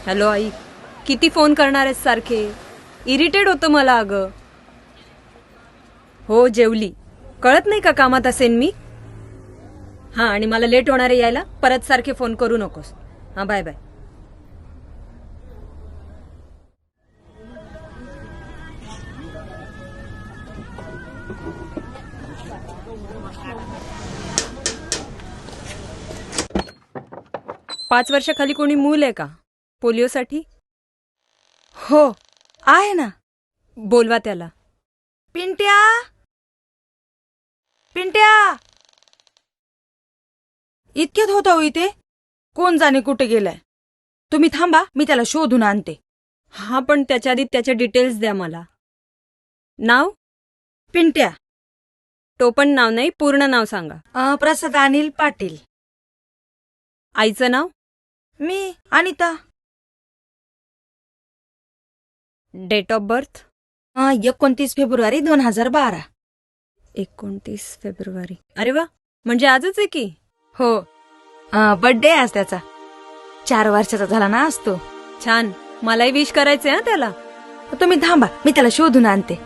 Hello आई, किती phone करणार आहेस सारखे? इरिटेट होतं मला अगं. हो जेवली. कळत नाही का कामात असेन मी? हां, आणि मला लेट होणार आहे यायला. परत सारखे फोन करू नकोस. हां, बाय बाय. पाच वर्षाखाली कोणी मूल आहे का पोलिओसाठी? हो आहे ना. बोलवा त्याला. पिंट्या, पिंट्या, इतक्यात होता हो इथे. कोण जाणे कुठे गेलाय. तुम्ही थांबा, मी त्याला शोधून आणते. हां, पण त्याच्या आधी त्याचे डिटेल्स द्या मला. नाव? पिंट्या, टोपण नाव नाही, पूर्ण नाव सांगा. प्रसाद अनिल पाटील. आईचं नाव? मी अनिता. Date of birth? 29 फेब्रुवारी 2012. 29 फेब्रुवारी. अरे वा, म्हणजे आजच आहे की. हो, बर्थडे आज त्याचा. 4 वर्षाचा झाला ना आज तो. छान. मलाही विश करायचंय हा त्याला. तुम्ही थांबा, मी त्याला शोधून आणते.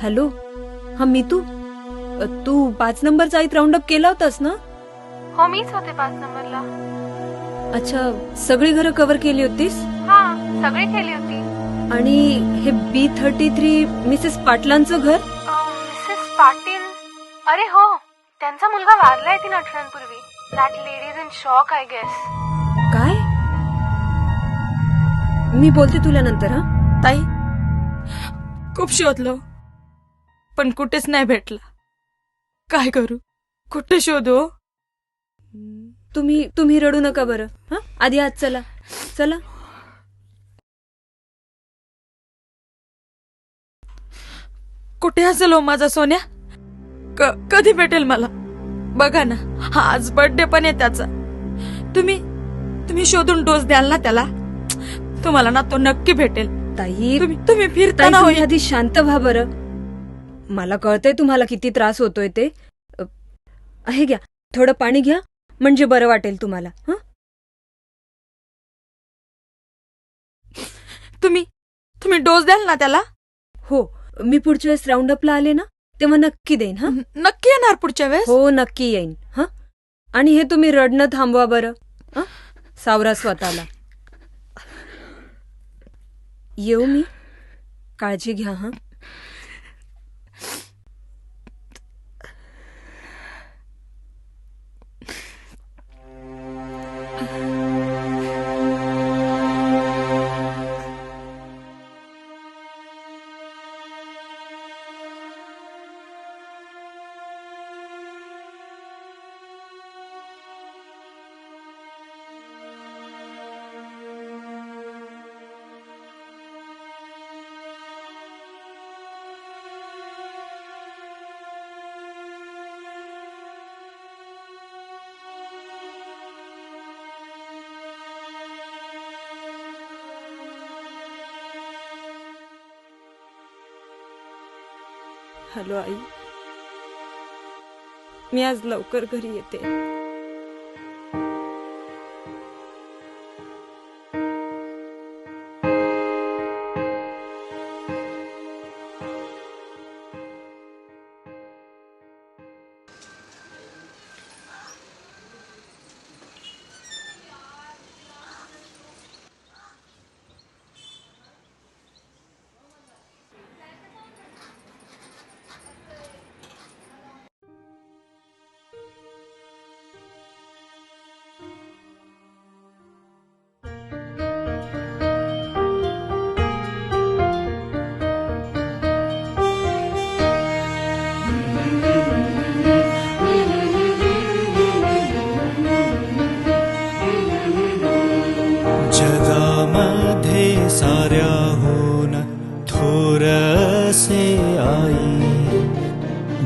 हॅलो, हा मीतू. तू 5 नंबरचा आईत राऊंड अप केला होतास ना? हो, मीच होते 5 नंबरला. अच्छा, सगळी घरं कव्हर केली होतीस? हा, सगळी केली होती. आणि हे B33 मिसेस पाटलांचं घर? मिसेस पाटील? अरे हो, त्यांचा मुलगा वारलाय 3 आठवड्यांपूर्वी. That lady is in shock I guess. काय? मी बोलते तुला नंतर. हा ताई, खूप शोधलो पण कुठेच नाही भेटला. काय करू, कुठे शोधू? तुम्ही रडू नका बरं. हा, आधी आज चला चला. कुठे असेल हो माझा सोन्या? कधी भेटेल मला? बघा ना, हा आज बर्थडे पण आहे त्याचा. तुम्ही शोधून डोस द्याल ना त्याला? तुम्हाला ना तो नक्की भेटेल. ताई, तुम्ही फिरताना तुम्ही आधी शांत व्हा बरं. मला कळतंय तुम्हाला किती त्रास होतोय ते. हे घ्या, थोडं पाणी घ्या, म्हणजे बरं वाटेल तुम्हाला. हं? तुम्ही डोस द्याल ना त्याला? हो, मी पुढच्या वेळेस राऊंड अपला आले ना तेव्हा नक्की देईन. हा, नक्की येणार पुढच्या वेळेस? हो नक्की येईन. हा, आणि हे तुम्ही रडणं थांबवा बरं. हं? सावरा स्वतःला. येऊ मी? काळजी घ्या. हा, हॅलो आई, मी आज लवकर घरी येते. थोरसे आई,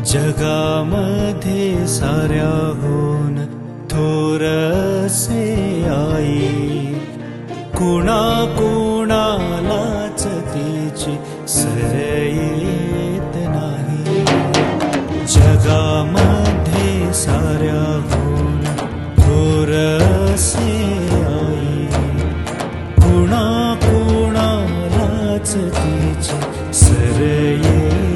जगामध्ये साऱ्याहून थोरसे आई, कुणा कुणालाच तिची सर येत नाही, जगामध्ये साऱ्याहून थोरसे आई, कुणा कुणालाच तिची सर येत